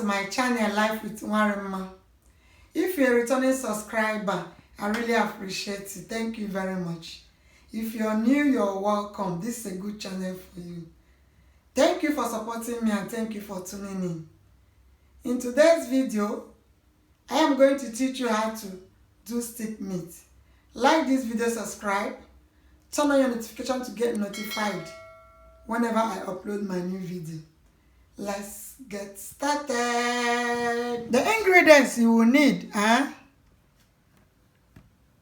my channel LifeWithNwarinma. If you're a returning subscriber, I really appreciate it. Thank you very much. If you're new, you're welcome. This is a good channel for you. Thank you for supporting me and thank you for tuning in. In today's video, I am going to teach you how to do stick meat. Like this video, subscribe, turn on your notification to get notified whenever I upload my new video. Let's get started. The ingredients you will need are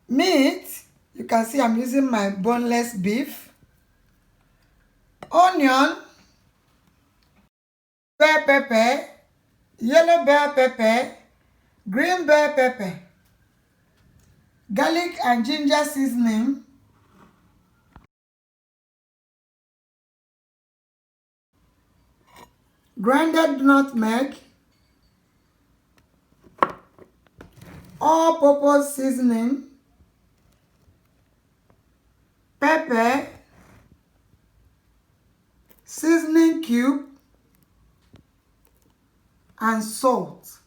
meat. You can see I'm using my boneless beef, onion, bell pepper, yellow bell pepper, green bell pepper, garlic and ginger seasoning, grounded nutmeg, all-purpose seasoning, pepper, seasoning cube, and salt.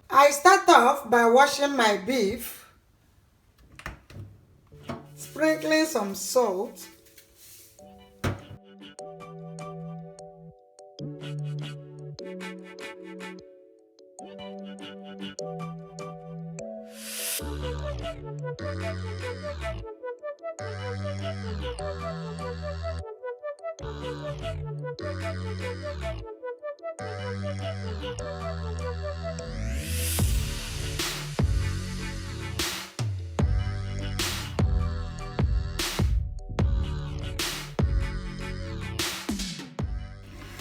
I start off by washing my beef, sprinkling some salt,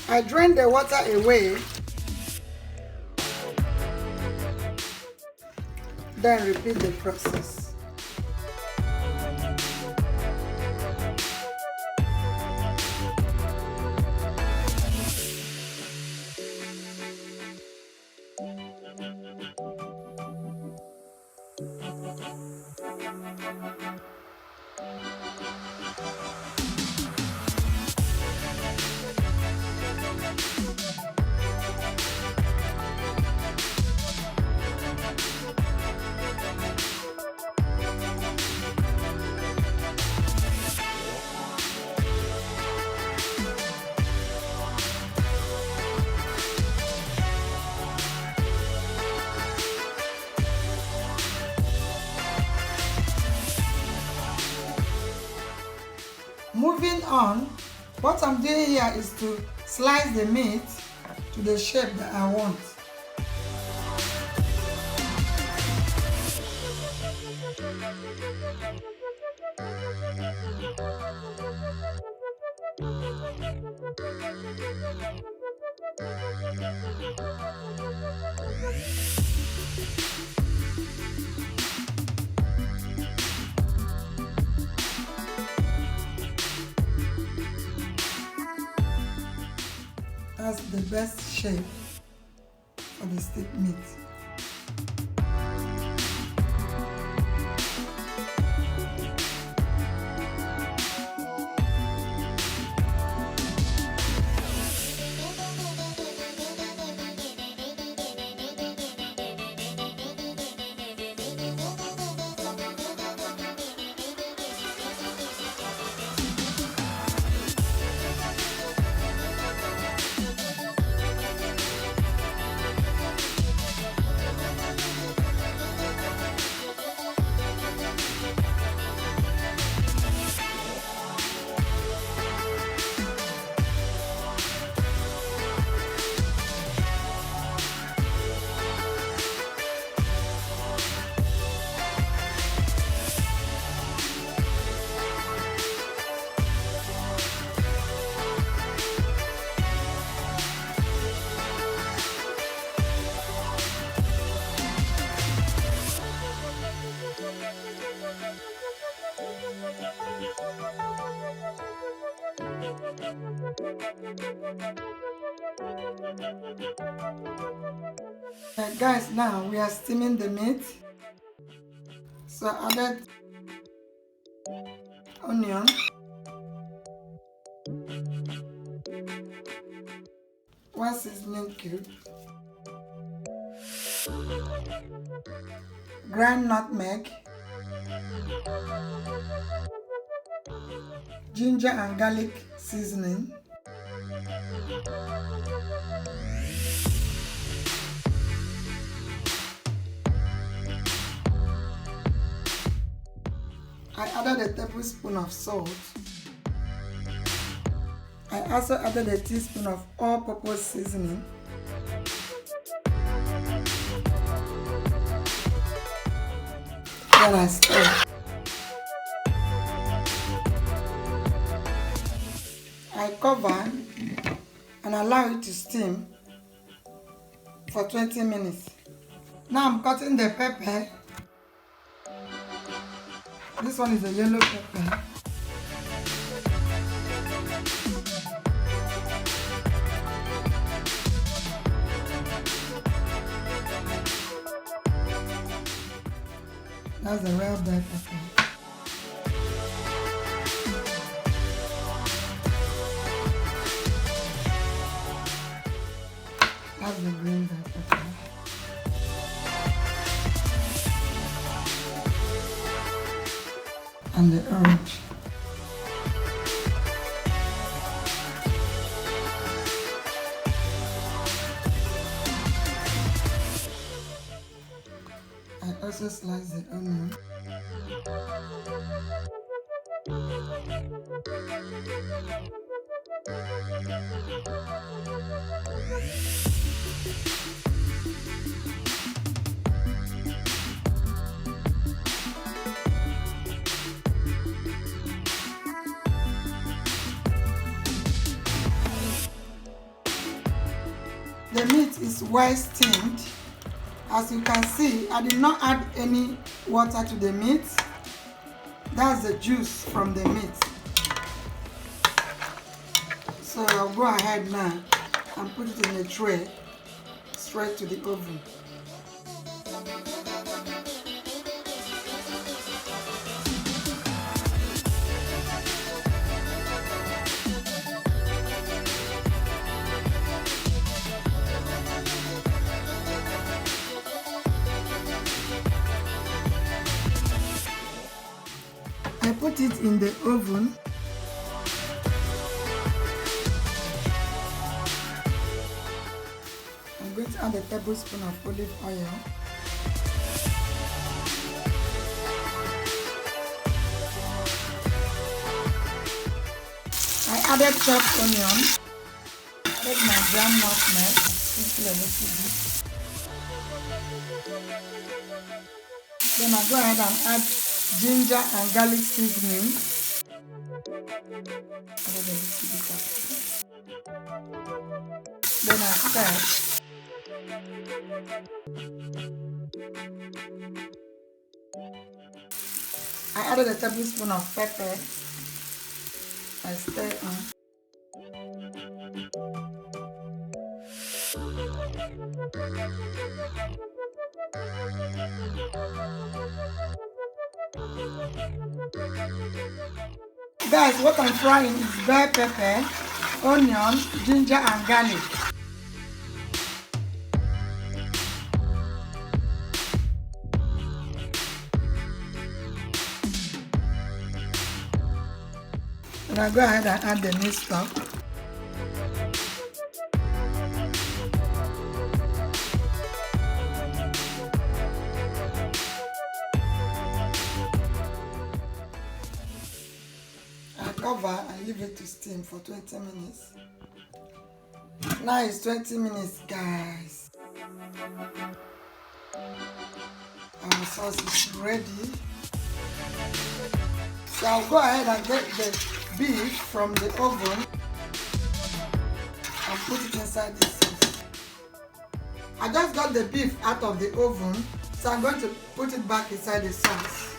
I drain the water away, then repeat the process. Moving on, what I'm doing here is to slice the meat to the shape that I want. That's the best shape for the stick meat. Guys, now we are steaming the meat. So I added onion, one seasoning cube, ground nutmeg, ginger and garlic seasoning, I added a tablespoon of salt. I also added a teaspoon of all-purpose seasoning. Then I stir. I cover and allow it to steam for 20 minutes. Now I'm cutting the pepper. This one is a yellow pepper. That's the real bell pepper. That's the green bell pepper. And the orange. I also slice the onion. The meat is well steamed. As you can see, I did not add any water to the meat. That's the juice from the meat. So I'll go ahead now and put it in a tray straight to the oven. I put it in the oven. I'm going to add a tablespoon of olive oil. I added chopped onion. Added my ground nutmeg. Sprinkle a little bit. Then I go ahead and add ginger and garlic seasoning. Added a little bit of it. Then I stir. I added a tablespoon of pepper. I stir on. Guys, what I'm frying is bell pepper, onion, ginger and garlic. And I go ahead and add the meat stock. Cover and leave it to steam for 20 minutes. Now it's 20 minutes, guys. Our sauce is ready. So I'll go ahead and get the beef from the oven and put it inside this sauce. I just got the beef out of the oven, so I'm going to put it back inside the sauce.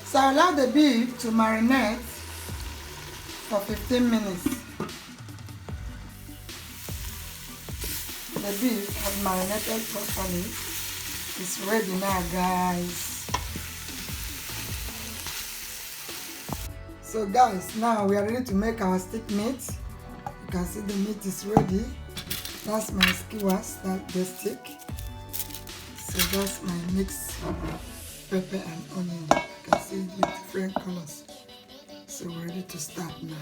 So I allow the beef to marinate for 15 minutes. The beef has marinated properly. It's ready now, guys. So guys, now we are ready to make our stick meat. You can see the meat is ready. That's my skewers, that's the stick. So that's my mixed pepper and onion. You can see the different colors. So we're ready to start now.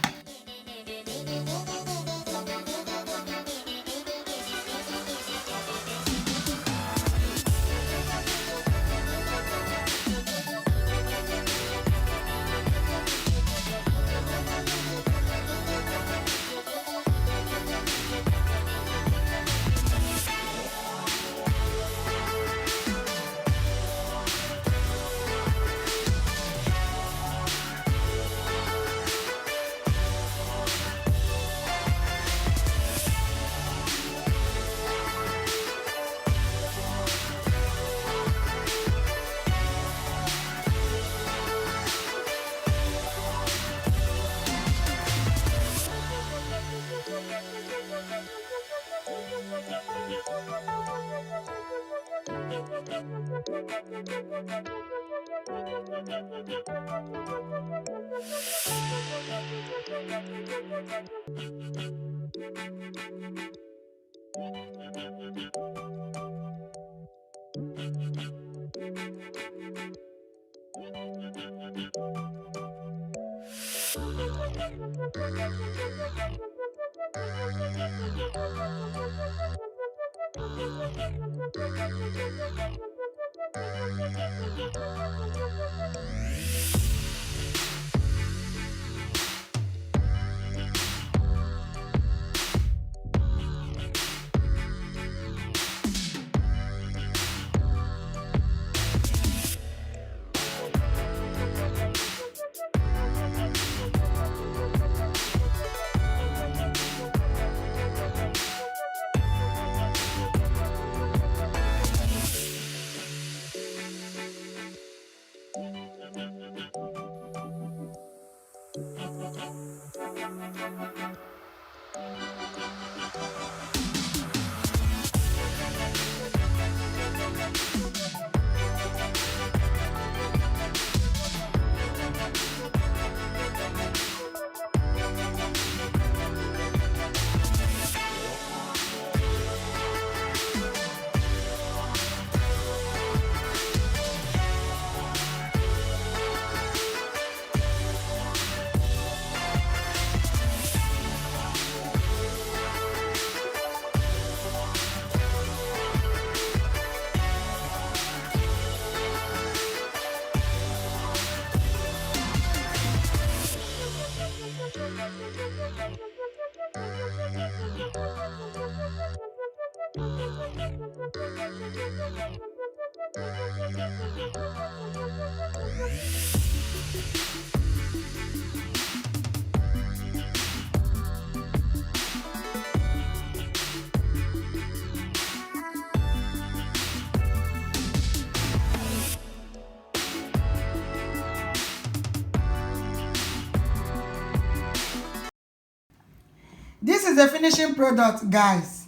This is the finishing product, guys.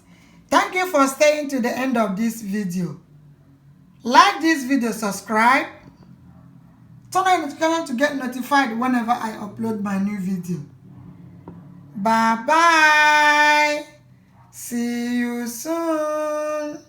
Thank you for staying to the end of this video. Like this video, subscribe, turn on the notification to get notified whenever I upload my new video. Bye bye. See you soon.